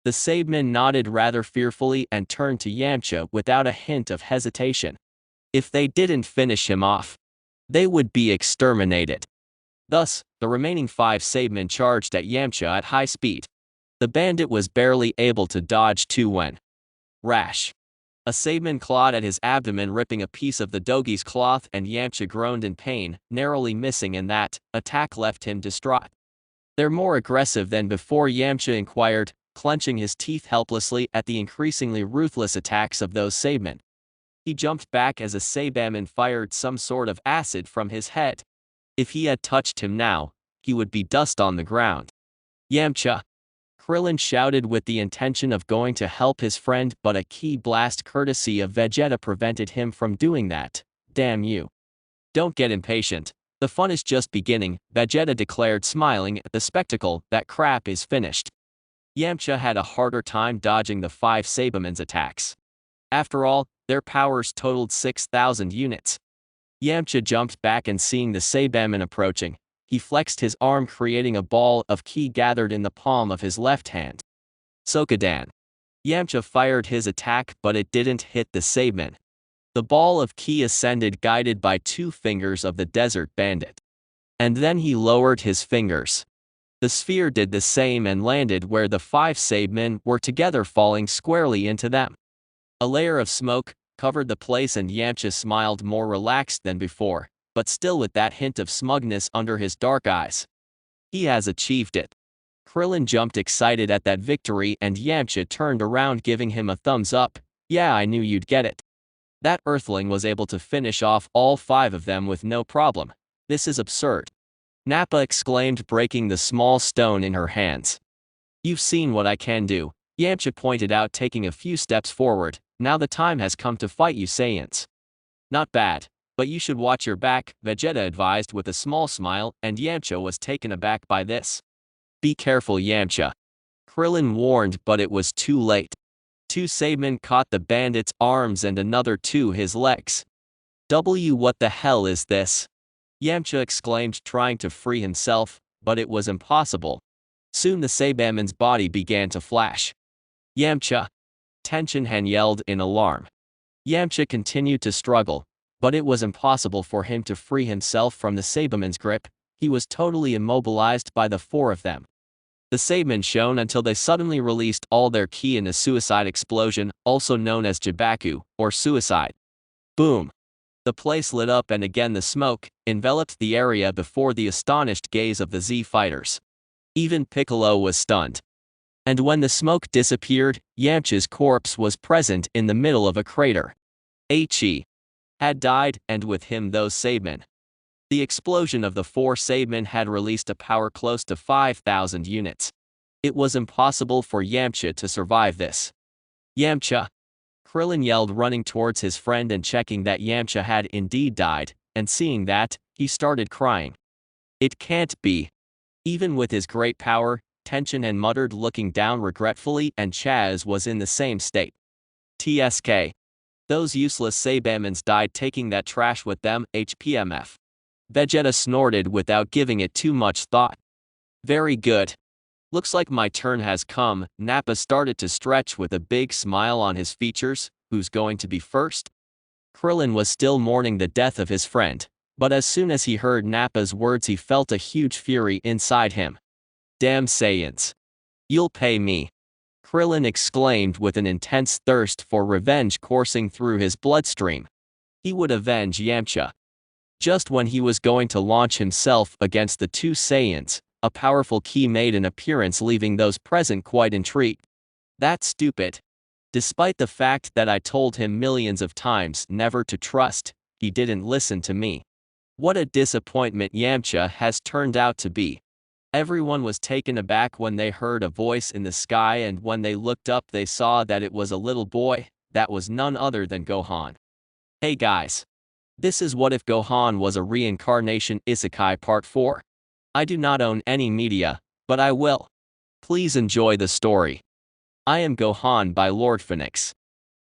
The Saiyaman nodded rather fearfully and turned to Yamcha without a hint of hesitation. If they didn't finish him off, they would be exterminated. Thus, the remaining 5 Saiyamen charged at Yamcha at high speed. The bandit was barely able to dodge 2 when. Rash. A Saiyaman clawed at his abdomen, ripping a piece of the dogi's cloth, and Yamcha groaned in pain, narrowly missing, and that attack left him distraught. They're more aggressive than before, Yamcha inquired, clenching his teeth helplessly at the increasingly ruthless attacks of those Saiyamen. He jumped back as a Saiyaman fired some sort of acid from his head. If he had touched him now, he would be dust on the ground. Yamcha! Krillin shouted with the intention of going to help his friend, but a ki blast courtesy of Vegeta prevented him from doing that. Damn you. Don't get impatient. The fun is just beginning, Vegeta declared, smiling at the spectacle. That crap is finished. Yamcha had a harder time dodging the 5 Saiyaman's attacks. After all, their powers totaled 6,000 units. Yamcha jumped back, and seeing the Saiyaman approaching, he flexed his arm, creating a ball of ki gathered in the palm of his left hand. Sokodan. Yamcha fired his attack, but it didn't hit the Saiyaman. The ball of ki ascended, guided by 2 fingers of the desert bandit. And then he lowered his fingers. The sphere did the same and landed where the 5 Saiyamen were together, falling squarely into them. A layer of smoke covered the place, and Yamcha smiled, more relaxed than before, but still with that hint of smugness under his dark eyes. He has achieved it. Krillin jumped excited at that victory, and Yamcha turned around, giving him a thumbs up. Yeah, I knew you'd get it. That Earthling was able to finish off all 5 of them with no problem. This is absurd. Nappa exclaimed, breaking the small stone in her hands. You've seen what I can do, Yamcha pointed out, taking a few steps forward. Now the time has come to fight you Saiyans. Not bad, but you should watch your back, Vegeta advised with a small smile, and Yamcha was taken aback by this. Be careful, Yamcha. Krillin warned, but it was too late. Two Saiyamen caught the bandit's arms and another two his legs. What the hell is this? Yamcha exclaimed, trying to free himself, but it was impossible. Soon the Saibamen's body began to flash. Yamcha! Tenshinhan yelled in alarm. Yamcha continued to struggle, but it was impossible for him to free himself from the Saibamen's grip. He was totally immobilized by the four of them. The Saibamen shone until they suddenly released all their ki in a suicide explosion, also known as Jibaku, or suicide. Boom! The place lit up and again the smoke enveloped the area before the astonished gaze of the Z fighters. Even Piccolo was stunned. And when the smoke disappeared, Yamcha's corpse was present in the middle of a crater. He had died, and with him those Saibamen. The explosion of the four Saibamen had released a power close to 5,000 units. It was impossible for Yamcha to survive this. Yamcha! Krillin yelled, running towards his friend and checking that Yamcha had indeed died, and seeing that, he started crying. It can't be. Even with his great power, Tenshinhan muttered, looking down regretfully, and Chaz was in the same state. TSK. Those useless Saibamens died taking that trash with them, HPMF. Vegeta snorted without giving it too much thought. Very good. Looks like my turn has come. Nappa started to stretch with a big smile on his features. Who's going to be first? Krillin was still mourning the death of his friend, but as soon as he heard Nappa's words he felt a huge fury inside him. Damn Saiyans. You'll pay me. Krillin exclaimed with an intense thirst for revenge coursing through his bloodstream. He would avenge Yamcha. Just when he was going to launch himself against the two Saiyans, a powerful ki made an appearance, leaving those present quite intrigued. That's stupid. Despite the fact that I told him millions of times never to trust, he didn't listen to me. What a disappointment Yamcha has turned out to be. Everyone was taken aback when they heard a voice in the sky, and when they looked up they saw that it was a little boy. That was none other than Gohan. Hey guys. This is What If Gohan Was a Reincarnation Isekai Part 4. I do not own any media, but I will. Please enjoy the story. I Am Gohan by Lord Phoenix.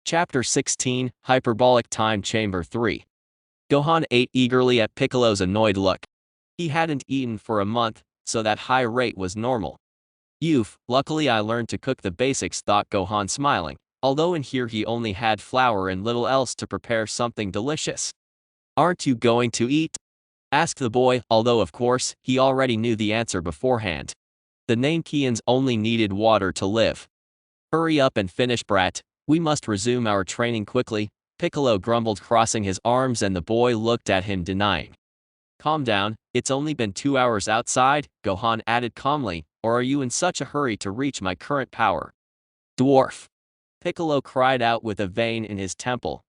Chapter 16, Hyperbolic Time Chamber 3. Gohan ate eagerly at Piccolo's annoyed look. He hadn't eaten for a month, so that high rate was normal. Luckily I learned to cook the basics, thought Gohan, smiling, although in here he only had flour and little else to prepare something delicious. Aren't you going to eat? Asked the boy, although of course, he already knew the answer beforehand. The Namekians only needed water to live. Hurry up and finish, brat, we must resume our training quickly, Piccolo grumbled, crossing his arms, and the boy looked at him denying. Calm down, it's only been 2 hours outside, Gohan added calmly, or are you in such a hurry to reach my current power? Dwarf! Piccolo cried out with a vein in his temple,